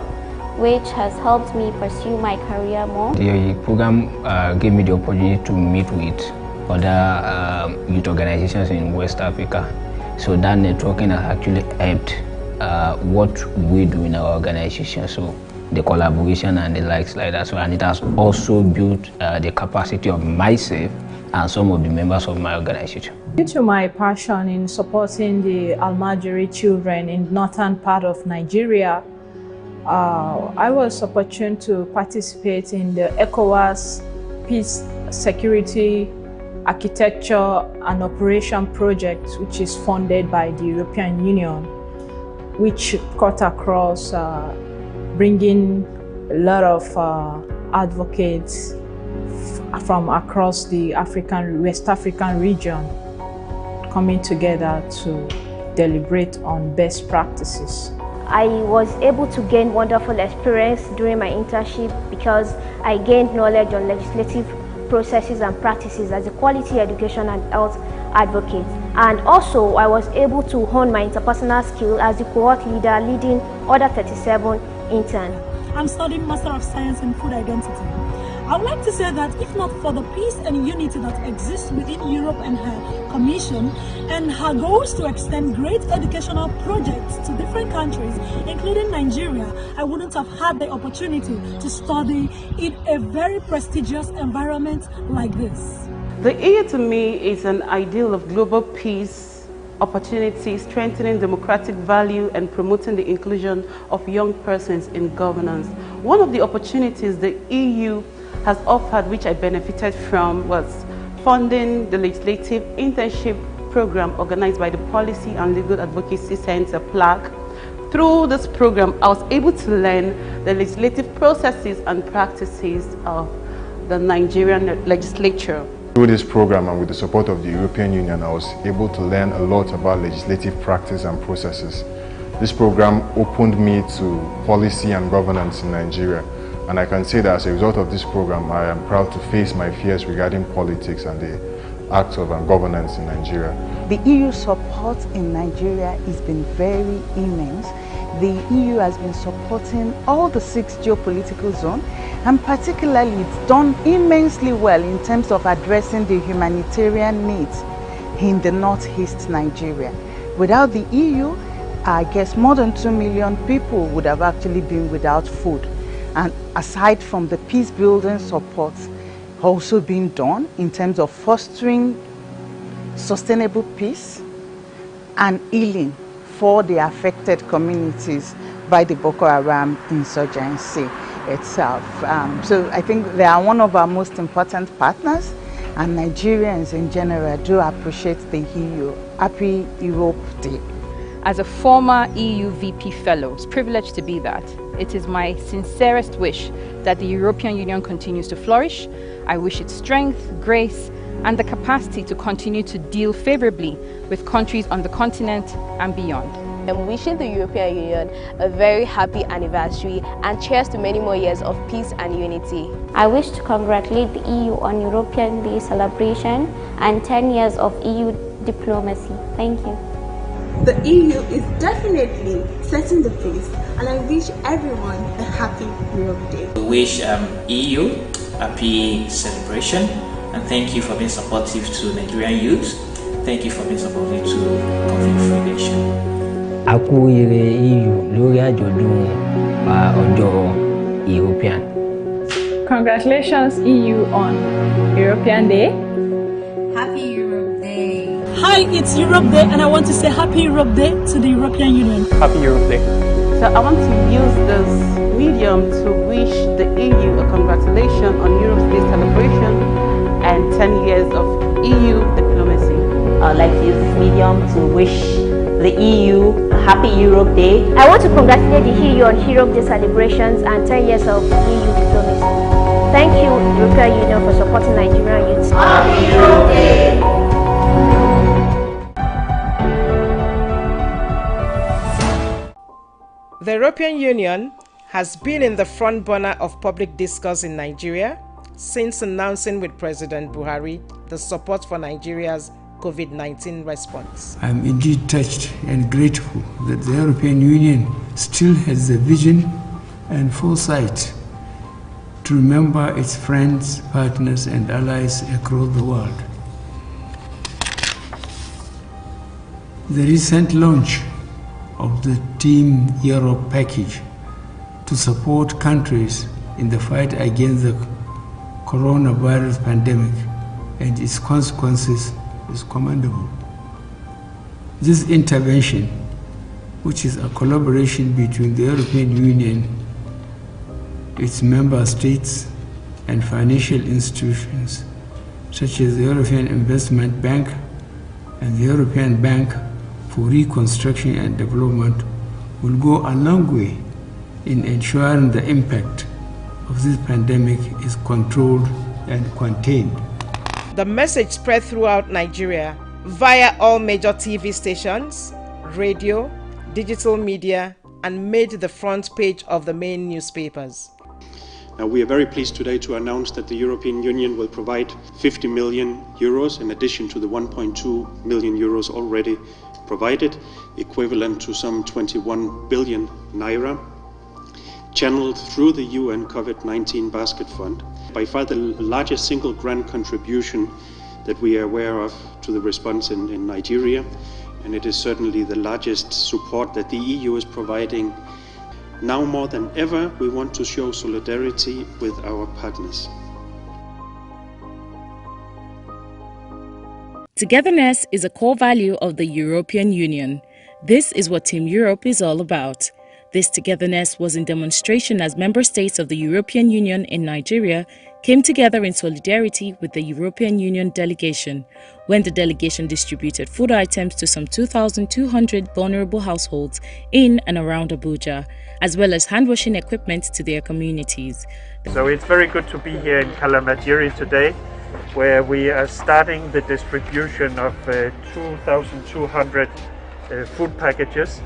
which has helped me pursue my career more. The program gave me the opportunity to meet with other youth organizations in West Africa. So that networking has actually helped what we do in our organization. So the collaboration and the likes like that. So, and it has also built the capacity of myself and some of the members of my organization. Due to my passion in supporting the Almajiri children in northern part of Nigeria, I was opportune to participate in the ECOWAS Peace, Security, Architecture and Operation project, which is funded by the European Union, which cut across bringing a lot of advocates from across the West African region coming together to deliberate on best practices. I was able to gain wonderful experience during my internship because I gained knowledge on legislative processes and practices as a quality education and health advocate. And also I was able to hone my interpersonal skill as a cohort leader leading other 37 interns. I'm studying Master of Science in Food Identity. I would like to say that if not for the peace and unity that exists within Europe and her Commission and her goals to extend great educational projects to different countries, including Nigeria, I wouldn't have had the opportunity to study in a very prestigious environment like this. The EU to me is an ideal of global peace, opportunity, strengthening democratic value and promoting the inclusion of young persons in governance. One of the opportunities the EU has offered, which I benefited from, was funding the Legislative Internship Program organized by the Policy and Legal Advocacy Center, PLAC, Through this program, I was able to learn the legislative processes and practices of the Nigerian legislature. Through this program and with the support of the European Union, I was able to learn a lot about legislative practice and processes. This program opened me to policy and governance in Nigeria, and I can say that as a result of this program, I am proud to face my fears regarding politics and the acts of governance in Nigeria. The EU support in Nigeria has been very immense. The EU has been supporting all the 6 geopolitical zones, and particularly it's done immensely well in terms of addressing the humanitarian needs in the northeast Nigeria. Without the EU, I guess more than 2 million people would have actually been without food. And aside from the peace building support also being done in terms of fostering sustainable peace and healing for the affected communities by the Boko Haram insurgency itself. So I think they are one of our most important partners, and Nigerians in general do appreciate the EU. Happy Europe Day. As a former EU VP fellow, it's privileged to be that. It is my sincerest wish that the European Union continues to flourish. I wish it strength, grace, and the capacity to continue to deal favorably with countries on the continent and beyond. I'm wishing the European Union a very happy anniversary and cheers to many more years of peace and unity. I wish to congratulate the EU on European Day celebration and 10 years of EU diplomacy. Thank you. The EU is definitely setting the pace, and I wish everyone a happy Europe Day. We wish EU happy celebration, and thank you for being supportive to Nigerian youth. Thank you for being supportive to conflict-free nation. A kú oríire EU lórí àjọ̀dún ọjọ́ European. Congratulations EU on European Day. Happy Europe Day. Hi, it's Europe Day, and I want to say Happy Europe Day to the European Union. Happy Europe Day. So I want to use this medium to wish the EU a congratulations on Europe's Day celebration and 10 years of EU diplomacy. I'd like to use this medium to wish the EU a happy Europe Day. I want to congratulate the EU on Europe Day celebrations and 10 years of EU diplomacy. Thank you, European Union, for supporting Nigerian youth. Happy Europe Day. The European Union has been in the front burner of public discourse in Nigeria since announcing with President Buhari the support for Nigeria's COVID-19 response. I am indeed touched and grateful that the European Union still has the vision and foresight to remember its friends, partners, and allies across the world. The recent launch of the Team Europe package to support countries in the fight against the coronavirus pandemic and its consequences is commendable. This intervention, which is a collaboration between the European Union, its member states, and financial institutions such as the European Investment Bank and the European Bank for Reconstruction and Development, will go a long way in ensuring the impact of this pandemic is controlled and contained. The message spread throughout Nigeria via all major TV stations, radio, digital media, and made the front page of the main newspapers. Now, we are very pleased today to announce that the European Union will provide 50 million euros in addition to the 1.2 million euros already provided, equivalent to some 21 billion naira, channeled through the UN COVID-19 Basket Fund. By far the largest single grant contribution that we are aware of to the response in Nigeria, and it is certainly the largest support that the EU is providing. Now more than ever, we want to show solidarity with our partners. Togetherness is a core value of the European Union. This is what Team Europe is all about. This togetherness was in demonstration as member states of the European Union in Nigeria came together in solidarity with the European Union delegation when the delegation distributed food items to some 2,200 vulnerable households in and around Abuja, as well as hand-washing equipment to their communities. So it's very good to be here in Kalamadiri today, where we are starting the distribution of 2,200 food packages.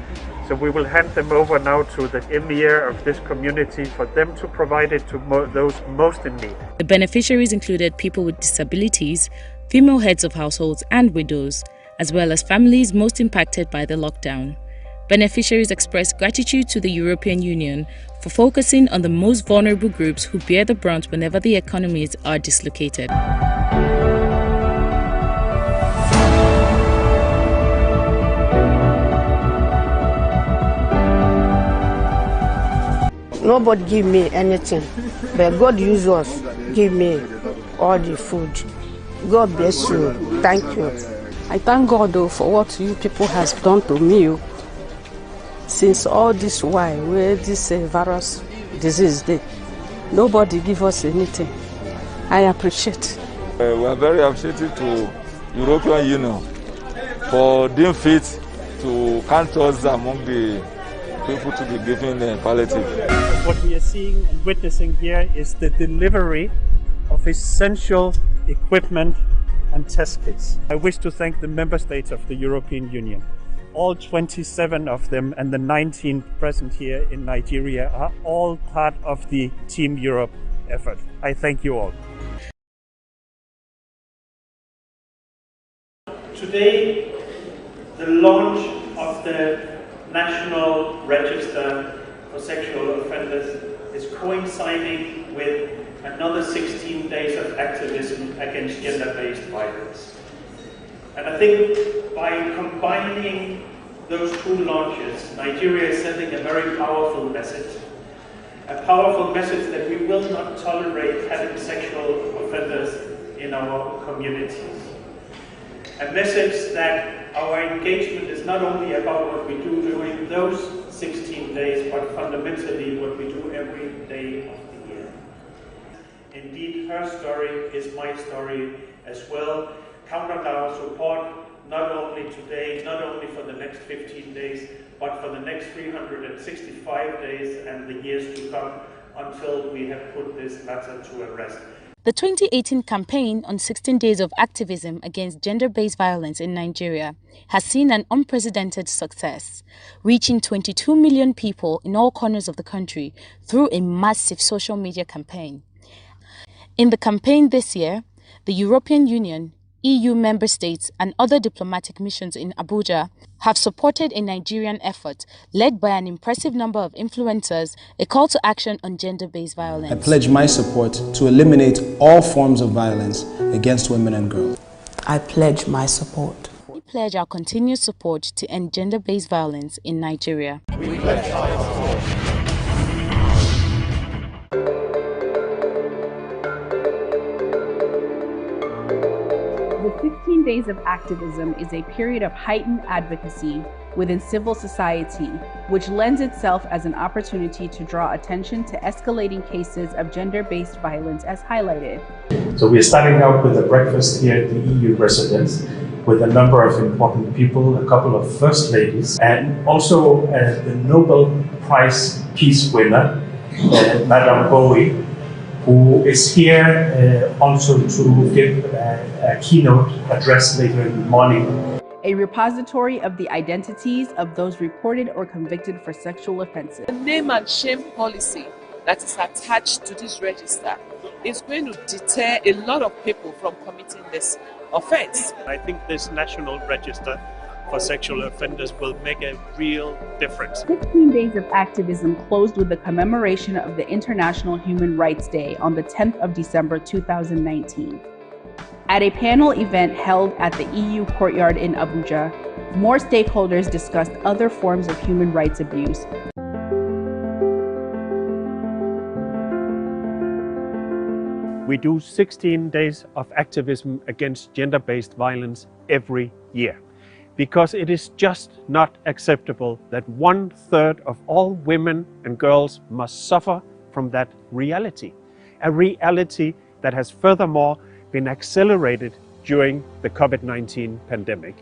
So we will hand them over now to the emir of this community for them to provide it to those most in need. The beneficiaries included people with disabilities, female heads of households and widows, as well as families most impacted by the lockdown. Beneficiaries expressed gratitude to the European Union for focusing on the most vulnerable groups who bear the brunt whenever the economies are dislocated. Nobody give me anything, but God used us, give me all the food. God bless you. Thank you. I thank God though for what you people has done to me. Since all this while, where this virus disease day, nobody give us anything. I appreciate. We are very appreciative to European Union for being fit to count us among the people to be given palliative. What we are seeing and witnessing here is the delivery of essential equipment and test kits. I wish to thank the member states of the European Union. All 27 of them and the 19 present here in Nigeria are all part of the Team Europe effort. I thank you all. Today, the launch of the National Register for Sexual Offenders is coinciding with another 16 days of activism against gender-based violence. And I think by combining those two launches, Nigeria is sending a very powerful message that we will not tolerate having sexual offenders in our communities. A message that our engagement is not only about what we do during those 16 days, but fundamentally what we do every day of the year. Indeed, her story is my story as well. Count on our support, not only today, not only for the next 15 days, but for the next 365 days and the years to come until we have put this matter to a rest. The 2018 campaign on 16 days of activism against gender-based violence in Nigeria has seen an unprecedented success, reaching 22 million people in all corners of the country through a massive social media campaign. In the campaign this year, the European Union, EU member states and other diplomatic missions in Abuja have supported a Nigerian effort led by an impressive number of influencers, a call to action on gender-based violence. I pledge my support to eliminate all forms of violence against women and girls. I pledge my support. We pledge our continued support to end gender-based violence in Nigeria. We pledge our support. The 15 days of activism is a period of heightened advocacy within civil society, which lends itself as an opportunity to draw attention to escalating cases of gender-based violence as highlighted. So we are starting out with a breakfast here at the EU residence with a number of important people, a couple of first ladies, and also the Nobel Prize Peace winner, Madame Bowie, who is here also to give a keynote address later in the morning. A repository of the identities of those reported or convicted for sexual offenses. The name and shame policy that is attached to this register is going to deter a lot of people from committing this offense. I think this national register for sexual offenders will make a real difference. 15 days of activism closed with the commemoration of the International Human Rights Day on the 10th of December 2019. At a panel event held at the EU Courtyard in Abuja, more stakeholders discussed other forms of human rights abuse. We do 16 days of activism against gender-based violence every year, because it is just not acceptable that 1/3 of all women and girls must suffer from that reality, a reality that has furthermore been accelerated during the COVID-19 pandemic.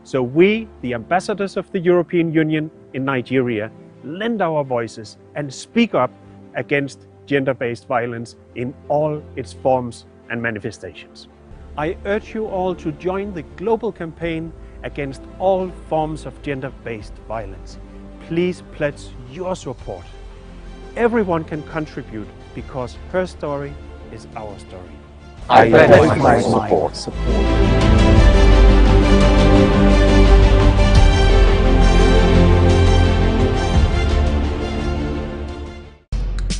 So we, the ambassadors of the European Union in Nigeria, lend our voices and speak up against gender-based violence in all its forms and manifestations. I urge you all to join the global campaign against all forms of gender-based violence. Please pledge your support. Everyone can contribute because her story is our story. I pledge my support.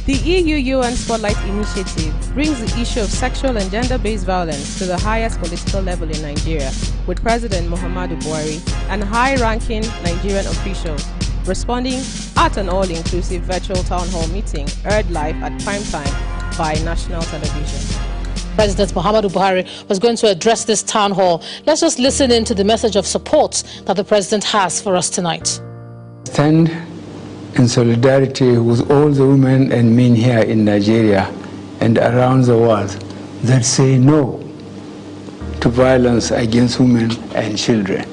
The EU-UN Spotlight Initiative brings the issue of sexual and gender-based violence to the highest political level in Nigeria, with President Muhammadu Buhari and high-ranking Nigerian officials responding at an all-inclusive virtual town hall meeting aired live at prime time by national television. President Muhammadu Buhari was going to address this town hall. Let's just listen in to the message of support that the president has for us tonight. Stand in solidarity with all the women and men here in Nigeria and around the world that say no to violence against women and children.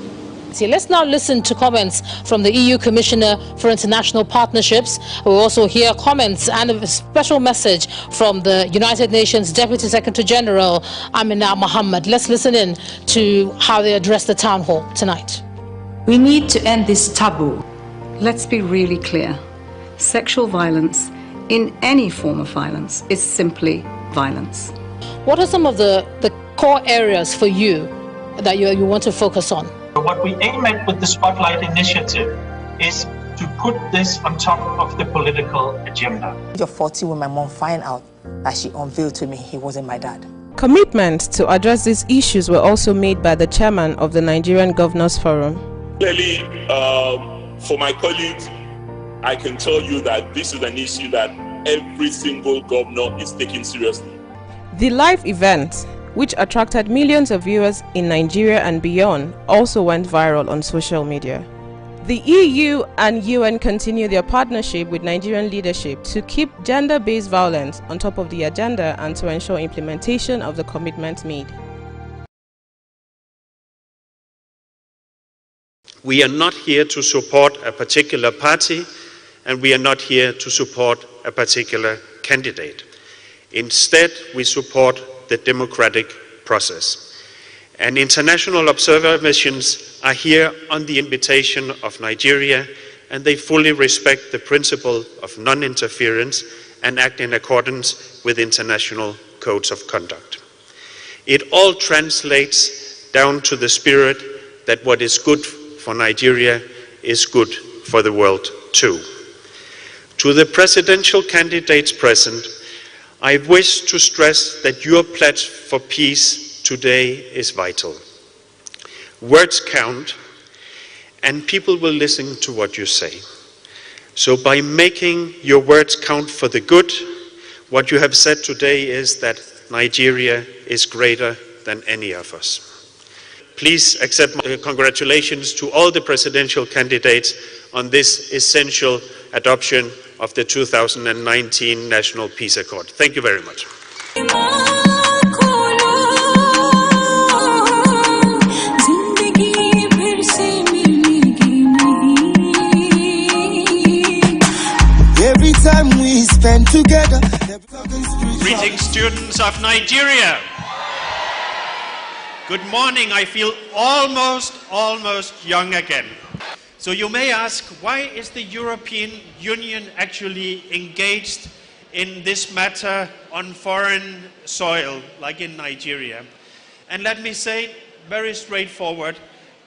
Let's now listen to comments from the EU Commissioner for International Partnerships. We'll also hear comments and a special message from the United Nations Deputy Secretary General Amina Mohammed. Let's listen in to how they address the town hall tonight. We need to end this taboo. Let's be really clear. Sexual violence, in any form of violence, is simply violence. What are some of the core areas for you that you want to focus on? What we aim at with the Spotlight Initiative is to put this on top of the political agenda. At the age of 40, when my mom found out that she unveiled to me he wasn't my dad. Commitments to address these issues were also made by the chairman of the Nigerian Governors Forum. Clearly, for my colleagues, I can tell you that this is an issue that every single governor is taking seriously. The live event, which attracted millions of viewers in Nigeria and beyond, also went viral on social media. The EU and UN continue their partnership with Nigerian leadership to keep gender-based violence on top of the agenda and to ensure implementation of the commitments made. We are not here to support a particular party, and we are not here to support a particular candidate. Instead, we support the democratic process. And international observer missions are here on the invitation of Nigeria, and they fully respect the principle of non-interference and act in accordance with international codes of conduct. It all translates down to the spirit that what is good for Nigeria is good for the world too. To the presidential candidates present, I wish to stress that your pledge for peace today is vital. Words count, and people will listen to what you say. So by making your words count for the good, what you have said today is that Nigeria is greater than any of us. Please accept my congratulations to all the presidential candidates on this essential adoption of the 2019 National Peace Accord. Thank you very much. Every time we spend together. Greetings, students of Nigeria. Good morning. I feel almost young again. So you may ask, why is the European Union actually engaged in this matter on foreign soil, like in Nigeria? And let me say, very straightforward,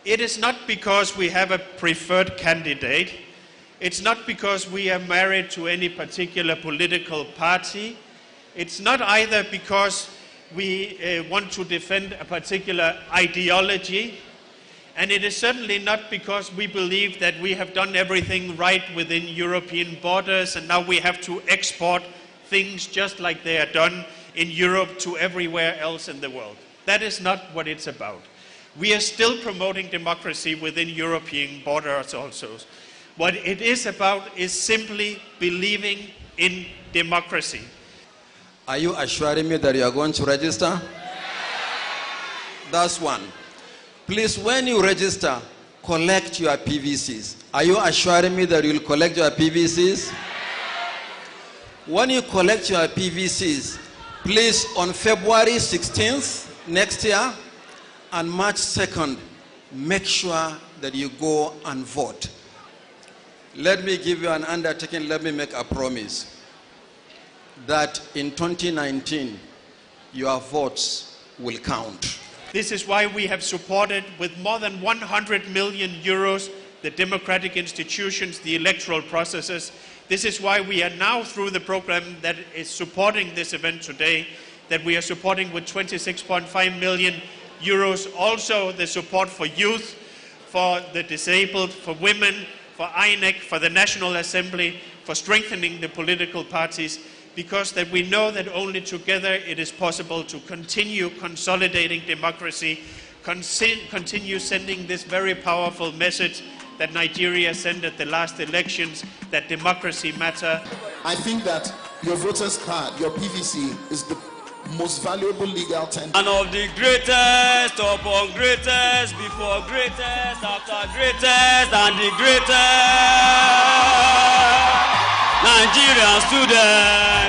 it is not because we have a preferred candidate. It's not because we are married to any particular political party. It's not either because we want to defend a particular ideology. And it is certainly not because we believe that we have done everything right within European borders and now we have to export things just like they are done in Europe to everywhere else in the world. That is not what it's about. We are still promoting democracy within European borders also. What it is about is simply believing in democracy. Are you assuring me that you are going to register? That's one. Please, when you register, collect your PVCs. Are you assuring me that you will collect your PVCs? When you collect your PVCs, please, on February 16th next year and March 2nd, make sure that you go and vote. Let me give you an undertaking, let me make a promise that in 2019, your votes will count. This is why we have supported with more than 100 million euros the democratic institutions, the electoral processes. This is why we are now, through the program that is supporting this event today, that we are supporting with 26.5 million euros, also the support for youth, for the disabled, for women, for INEC, for the National Assembly, for strengthening the political parties, because that we know that only together it is possible to continue consolidating democracy, continue sending this very powerful message that Nigeria sent at the last elections, that democracy matters. I think that your voter's card, your PVC, is the most valuable legal tender. One of the greatest, upon greatest, before greatest, after greatest, and the greatest Nigerian student.